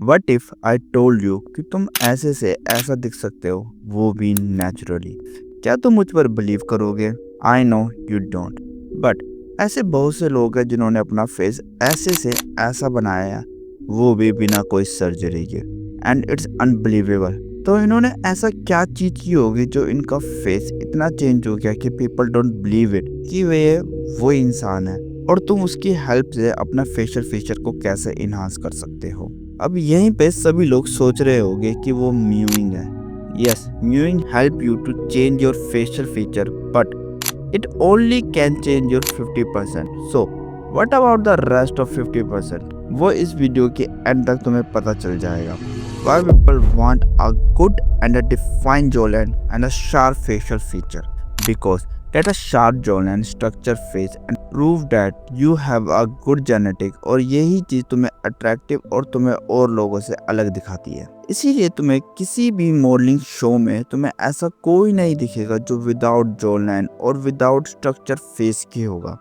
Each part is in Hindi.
What if I told you कि तुम ऐसे से ऐसा दिख सकते हो, वो भी नेचुरली? क्या तुम मुझ पर बिलीव करोगे? I know you don't, but ऐसे बहुत से लोग हैं जिन्होंने अपना फेस ऐसे से ऐसा बनाया है, वो भी बिना कोई सर्जरी के, एंड इट्स अनबिलीवेबल। तो इन्होंने ऐसा क्या चीज़ की होगी जो इनका फेस इतना चेंज हो गया कि पीपल डोंट बिलीव इट कि वे वो इंसान है, और तुम उसकी हेल्प से अपना फेशियल फीचर को कैसे इन्हांस कर सकते हो। अब यहीं पे सभी लोग सोच रहे होंगे कि वो म्यूइंग है। Yes, mewing help you to change your facial feature, but it only can change your 50%. So what about the rest of 50%? वो इस वीडियो के एंड तक तुम्हें पता चल जाएगा। Why people want a good and a defined jawline and a sharp facial feature? Because that a sharp jawline, structure face and prove that you have a good genetic, और यही चीज़ तुम्हें अट्रैक्टिव और तुम्हें और लोगों से अलग दिखाती है। इसीलिए तुम्हें किसी भी मॉडलिंग शो में तुम्हें ऐसा कोई नहीं दिखेगा जो विदाउट जॉलाइन और विदाउट स्ट्रक्चर फेस की होगा।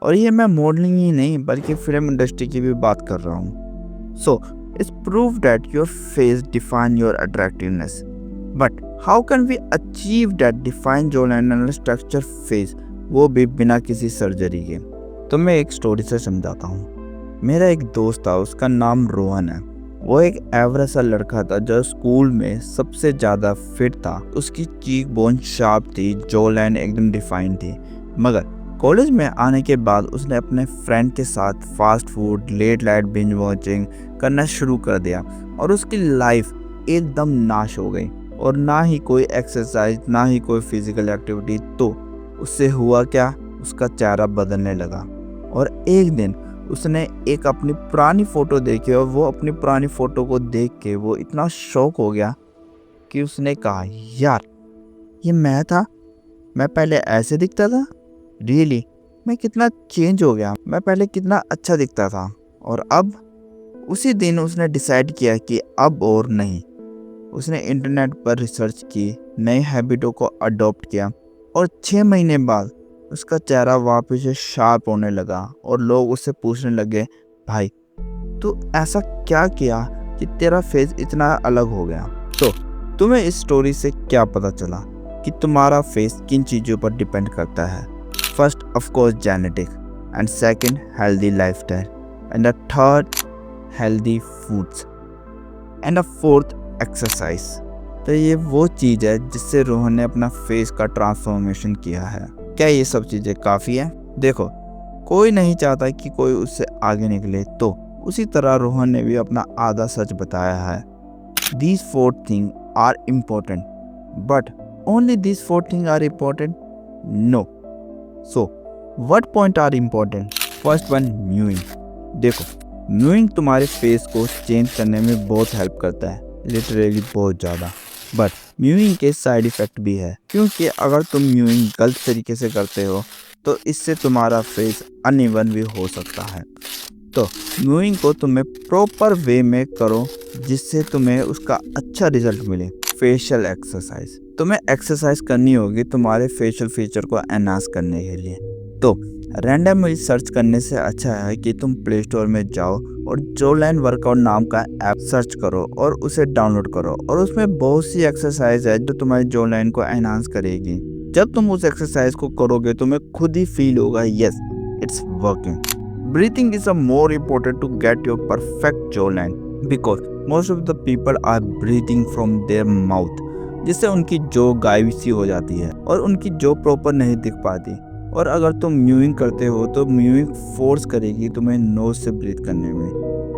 और ये मैं मॉडलिंग ही नहीं बल्कि फिल्म इंडस्ट्री की भी बात कर रहा हूँ। So it's prove that your face define your attractiveness, but how can we achieve that define jawline and structure face, वो भी बिना किसी सर्जरी के? तो मैं एक स्टोरी से समझाता हूँ। मेरा एक दोस्त था, उसका नाम रोहन है। वो एक एवरेज सा लड़का था जो स्कूल में सबसे ज़्यादा फिट था। उसकी चीक बोन शार्प थी, जॉ लाइन एकदम डिफाइंड थी। मगर कॉलेज में आने के बाद उसने अपने फ्रेंड के साथ fast food, late night binge watching करना शुरू कर दिया, और उसकी लाइफ एकदम नाश हो गई। और ना ही कोई एक्सरसाइज, ना ही कोई फिजिकल एक्टिविटी। तो उससे हुआ क्या, उसका चेहरा बदलने लगा। और एक दिन उसने एक अपनी पुरानी फ़ोटो देखी, और वो अपनी पुरानी फ़ोटो को देख के वो इतना शॉक हो गया कि उसने कहा, यार ये मैं था? मैं पहले ऐसे दिखता था? रियली मैं कितना चेंज हो गया, मैं पहले कितना अच्छा दिखता था। और अब उसी दिन उसने डिसाइड किया कि अब और नहीं। उसने इंटरनेट पर रिसर्च की, नई हैबिटों को अडॉप्ट किया, और 6 महीने बाद उसका चेहरा वापस से शार्प होने लगा। और लोग उससे पूछने लगे, भाई तू ऐसा क्या किया कि तेरा फेस इतना अलग हो गया? तो तुम्हें इस स्टोरी से क्या पता चला कि तुम्हारा फेस किन चीज़ों पर डिपेंड करता है? First of course genetic, and second healthy lifestyle, and the third healthy foods, and the fourth exercise. तो ये वो चीज़ है जिससे रोहन ने अपना फेस का ट्रांसफॉर्मेशन किया है। क्या ये सब चीज़ें काफ़ी है? देखो, कोई नहीं चाहता कि कोई उससे आगे निकले, तो उसी तरह रोहन ने भी अपना आधा सच बताया है। These 4 things are important, but only these 4 things are important? No. So, what point are important? First one, mowing. देखो, म्यूइंग तुम्हारे फेस को चेंज करने में बहुत हेल्प करता है, लिटरली बहुत ज़्यादा। बट म्यूइंग के साइड इफ़ेक्ट भी है, क्योंकि अगर तुम म्यूइंग गलत तरीके से करते हो तो इससे तुम्हारा फेस अनइवन भी हो सकता है। तो म्यूइंग को तुम्हें प्रॉपर वे में करो जिससे तुम्हें उसका अच्छा रिजल्ट मिले। फेशियल एक्सरसाइज, तुम्हें एक्सरसाइज करनी होगी तुम्हारे फेशियल फीचर को एनहांस करने के लिए। तो रैंडमली सर्च करने से अच्छा है कि तुम प्ले स्टोर में जाओ और जॉलाइन वर्कआउट नाम का ऐप सर्च करो और उसे डाउनलोड करो, और उसमें बहुत सी एक्सरसाइज है जो तुम्हारी जॉलाइन को एनहांस करेगी। जब तुम उस एक्सरसाइज को करोगे तुम्हें खुद ही फील होगा, yes it's working. Breathing is a more important to get your perfect jawline, because most of the people are breathing from their mouth, जिससे उनकी जॉ गायब सी हो जाती है और उनकी जॉ प्रॉपर नहीं दिख पाती। और अगर तुम म्यूइंग करते हो तो म्यूइंग फोर्स करेगी तुम्हें नोज से ब्रीथ करने में।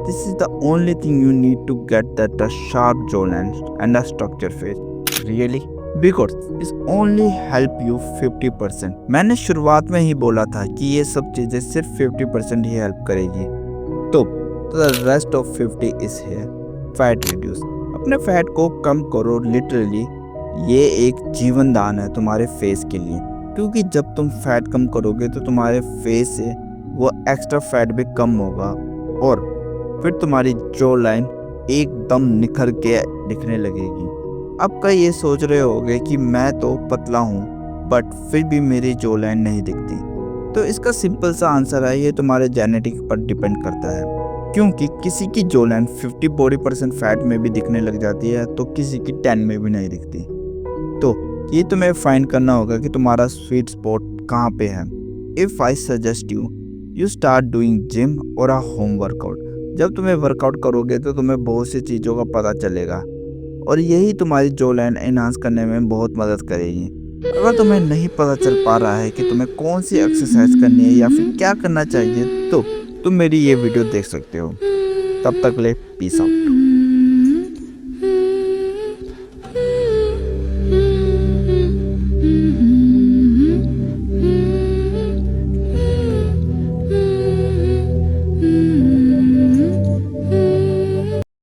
This is the only thing you need to get that a sharp jawline and a structure face. Really, because it's only help you 50%। मैंने शुरुआत में ही बोला था कि ये सब चीज़ें सिर्फ 50% ही हेल्प करेगी। तो the rest of 50 is here. Fat reduce, अपने फैट को कम करो। लिटरली ये एक जीवन दान है तुम्हारे फेस के लिए, क्योंकि जब तुम फैट कम करोगे तो तुम्हारे फेस से वो एक्स्ट्रा फैट भी कम होगा, और फिर तुम्हारी जॉ लाइन एकदम निखर के दिखने लगेगी। अब कई ये सोच रहे होगे कि मैं तो पतला हूँ बट फिर भी मेरी जॉ लाइन नहीं दिखती। तो इसका सिंपल सा आंसर है, ये तुम्हारे जेनेटिक पर डिपेंड करता है। क्योंकि किसी की जो लाइन 50-40% फैट में भी दिखने लग जाती है तो किसी की 10 में भी नहीं दिखती। तो ये तुम्हें फाइंड करना होगा कि तुम्हारा स्वीट स्पॉट कहाँ पे है। If I suggest you start doing gym और अ होम वर्कआउट। जब तुम्हें वर्कआउट करोगे तो तुम्हें बहुत सी चीज़ों का पता चलेगा और यही तुम्हारी जो लाइन एनहांस करने में बहुत मदद करेगी। अगर तुम्हें नहीं पता चल पा रहा है कि तुम्हें कौन सी एक्सरसाइज करनी है या फिर क्या करना चाहिए तो तुम मेरी ये वीडियो देख सकते हो। तब तक ले पीस आउट।